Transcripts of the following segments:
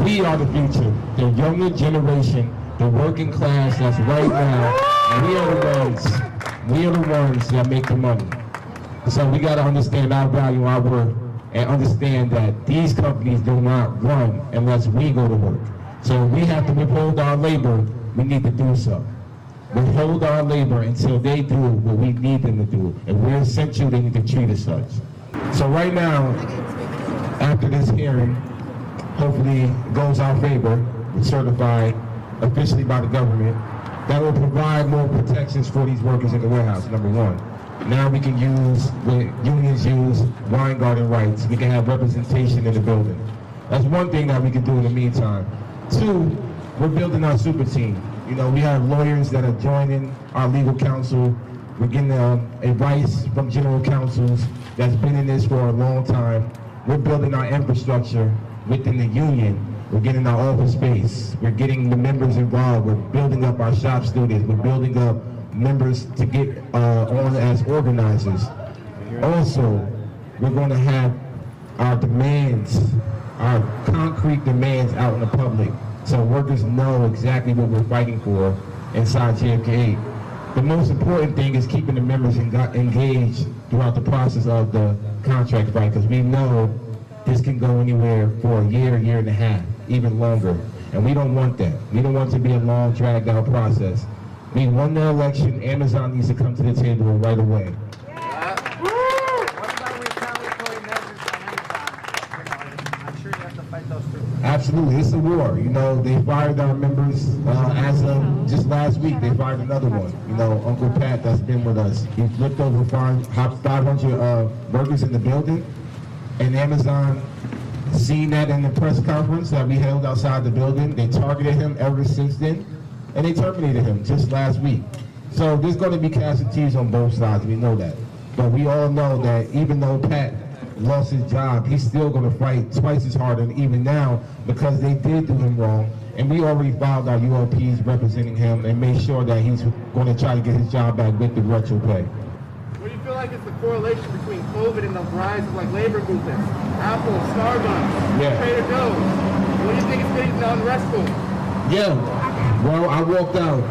We are the future, the younger generation, the working class that's right now. And we are the ones that make the money. So we got to understand our value, our worth, and understand that these companies do not run unless we go to work. So if we have to withhold our labor, we need to do so. Withhold our labor until they do what we need them to do. If we're essential, they need to treat us such. So right now, after this hearing, hopefully it goes our favor, certified officially by the government, that will provide more protections for these workers in the warehouse, number one. Now we can use, what unions use, wine garden rights. We can have representation in the building. That's one thing that we can do in the meantime. Two, we're building our super team. You know, we have lawyers that are joining our legal counsel. We're getting advice from general counsels that's been in this for a long time. We're building our infrastructure within the union. We're getting our office space. We're getting the members involved. We're building up our shop students. We're building up members to get on as organizers. Also, we're going to have our demands, our concrete demands out in the public, so workers know exactly what we're fighting for inside JFK. The most important thing is keeping the members engaged throughout the process of the contract fight, because we know this can go anywhere for a year and a half, even longer. And we don't want that. We don't want it to be a long, dragged out process. We won the election. Amazon needs to come to the table right away. Absolutely, it's a war. You know, they fired our members as of just last week. They fired another one. You know, Uncle Pat that's been with us. He flipped over 500 workers in the building, and Amazon seen that in the press conference that we held outside the building. They targeted him ever since then, and they terminated him just last week. So there's going to be casualties on both sides. We know that, but we all know that even though Pat lost his job, he's still going to fight twice as hard, and even now, because they did do him wrong, and we already filed our ULPs representing him and made sure that he's going to try to get his job back with the retro pay. What do you feel like is the correlation between COVID and the rise of like labor movements? Apple, Starbucks, Trader Joe's. What do you think is getting unrestful? Yeah, well, I walked out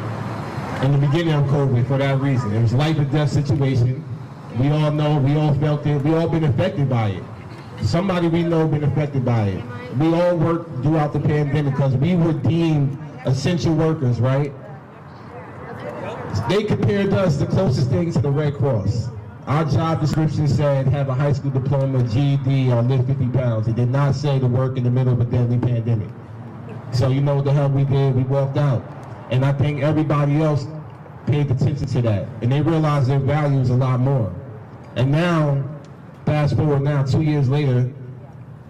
in the beginning of COVID for that reason. It was a life or death situation. We all know, we all felt it, we all been affected by it. Somebody we know been affected by it. We all worked throughout the pandemic because we were deemed essential workers, right? They compared us the closest thing to the Red Cross. Our job description said have a high school diploma, GED, or lift 50 pounds. It did not say to work in the middle of a deadly pandemic. So you know what the hell we did? We walked out. And I think everybody else paid attention to that. And they realized their value is a lot more. And now, fast forward now, 2 years later,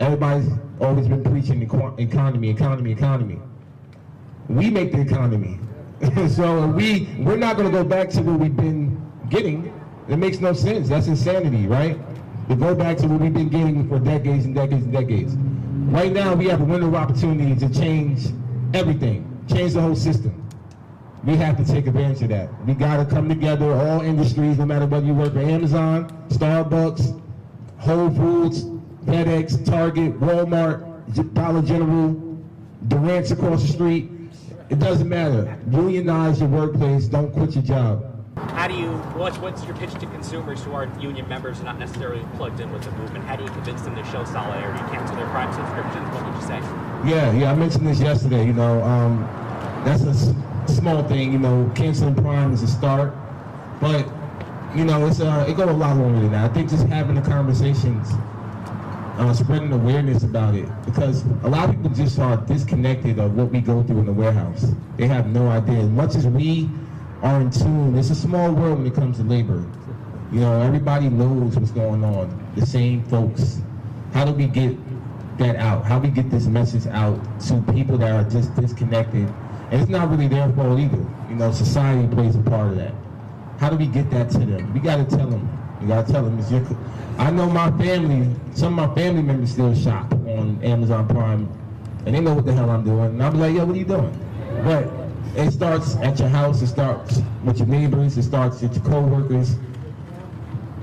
everybody's always been preaching economy. We make the economy. So we're not going to go back to what we've been getting. It makes no sense. That's insanity, right? To go back to what we've been getting for decades and decades and decades. Right now, we have a window of opportunity to change everything, change the whole system. We have to take advantage of that. We got to come together, all industries, no matter whether you work for Amazon, Starbucks, Whole Foods, FedEx, Target, Walmart, Dollar General, Durant's across the street. It doesn't matter. Unionize your workplace. Don't quit your job. How do you, what's your pitch to consumers who aren't union members and not necessarily plugged in with the movement? How do you convince them to show solidarity, cancel their Prime subscriptions? What would you say? Yeah, I mentioned this yesterday. You know, that's a small thing, you know, canceling Prime is a start, but you know, it goes a lot longer than that. I think just having the conversations, spreading awareness about it, because a lot of people just are disconnected of what we go through in the warehouse. They have no idea. As much as we are in tune, it's a small world when it comes to labor. You know, everybody knows what's going on, the same folks. How do we get that out? How do we get this message out to people that are just disconnected? And it's not really their fault either. You know, society plays a part of that. How do we get that to them? We got to tell them. You got to tell them. I know my family, some of my family members still shop on Amazon Prime, and they know what the hell I'm doing. And I'll be like, yo, what are you doing? But it starts at your house. It starts with your neighbors. It starts with your co-workers.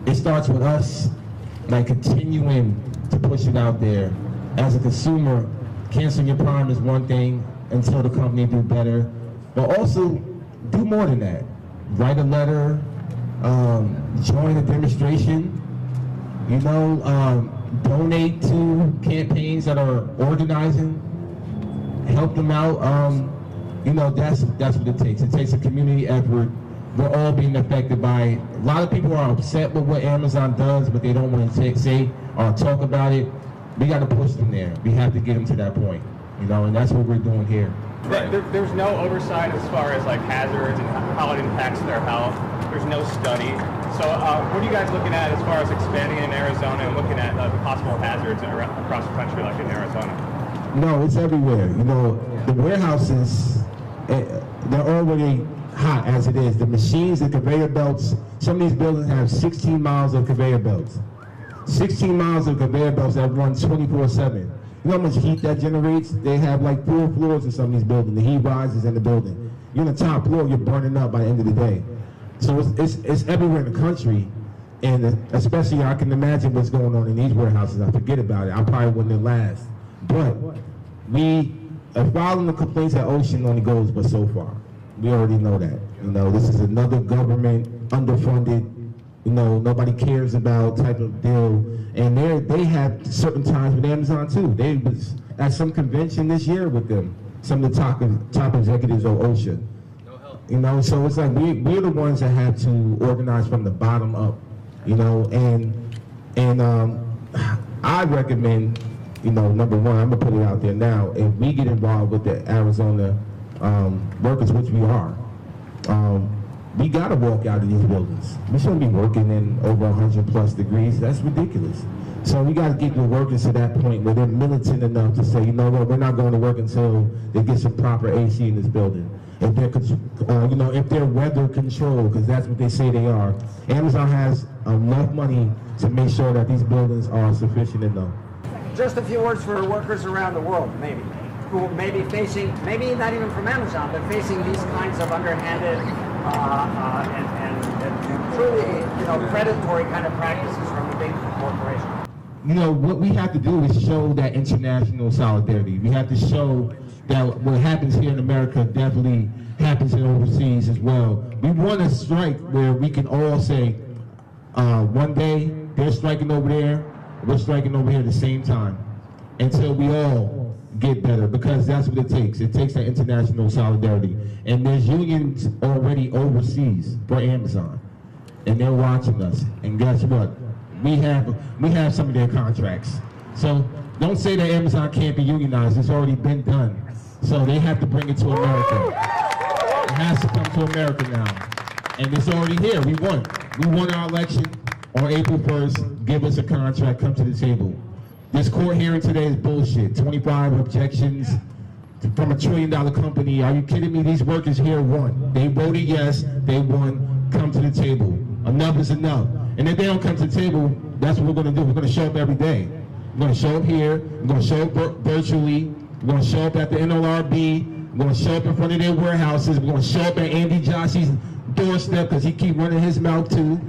It starts with us, like, continuing to push it out there. As a consumer, canceling your prime is one thing until the company do better, but also do more than that. Write a letter, join a demonstration, you know, donate to campaigns that are organizing, help them out. You know, that's what it takes. It takes a community effort. We're all being affected by, a lot of people are upset with what Amazon does, but they don't want to say or talk about it. We got to push them there. We have to get them to that point, you know, and that's what we're doing here. Right. There's no oversight as far as like hazards and how it impacts their health. There's no study. So what are you guys looking at as far as expanding in Arizona and looking at the possible hazards across the country, like in Arizona? No, it's everywhere. You know, the warehouses, they're already hot as it is. The machines, the conveyor belts, some of these buildings have 16 miles of conveyor belts. 16 miles of conveyor belts that run 24/7. You know how much heat that generates? They have like 4 floors in some of these buildings. The heat rises in the building. You're on the top floor, you're burning up by the end of the day. So it's everywhere in the country, and especially I can imagine what's going on in these warehouses. I forget about it. I probably wouldn't last. But we are following the complaints at Ocean only goes but so far. We already know that. You know, this is another government underfunded, you know, nobody cares about type of deal. And they have certain times with Amazon too. They was at some convention this year with them, some of the top executives of OSHA. You know, so it's like we're the ones that have to organize from the bottom up, you know, and I recommend, you know, number one, I'm gonna put it out there now, if we get involved with the Arizona workers, which we are, we gotta walk out of these buildings. We shouldn't be working in over 100+ degrees. That's ridiculous. So we gotta get the workers to that point where they're militant enough to say, you know what, we're not going to work until they get some proper AC in this building. If they're, you know, if they're weather controlled, because that's what they say they are. Amazon has enough money to make sure that these buildings are sufficient enough. Just a few words for workers around the world, maybe, who may be facing, maybe not even from Amazon, but facing these kinds of underhanded and truly, you know, predatory kind of practices from the big corporations. You know, what we have to do is show that international solidarity. We have to show that what happens here in America definitely happens in overseas as well. We want a strike where we can all say, one day they're striking over there, we're striking over here at the same time, until we all get better, because that's what it takes. It takes that international solidarity. And there's unions already overseas for Amazon, and they're watching us. And guess what? We have some of their contracts. So don't say that Amazon can't be unionized. It's already been done. So they have to bring it to America. It has to come to America now. And it's already here. We won. We won our election on April 1st. Give us a contract, come to the table. This court hearing today is bullshit. 25 objections from a $1 trillion company. Are you kidding me? These workers here won. They voted yes, they won. Come to the table. Enough is enough. And if they don't come to the table, that's what we're going to do. We're going to show up every day. We're going to show up here. We're going to show up virtually. We're going to show up at the NLRB. We're going to show up in front of their warehouses. We're going to show up at Andy Jossy's doorstep because he keep running his mouth too.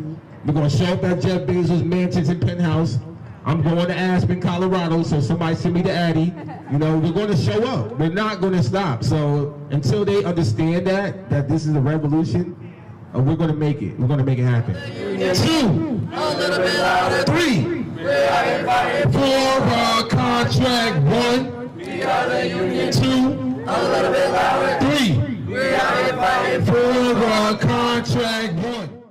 We're going to show up at Jeff Bezos' mansions and penthouse. I'm going to Aspen, Colorado, so somebody send me the Addy. You know, we're going to show up. We're not going to stop. So until they understand that this is a revolution, we're going to make it. We're going to make it happen. 2, 3, 4, contract 1, 2, 3, 4, contract 1.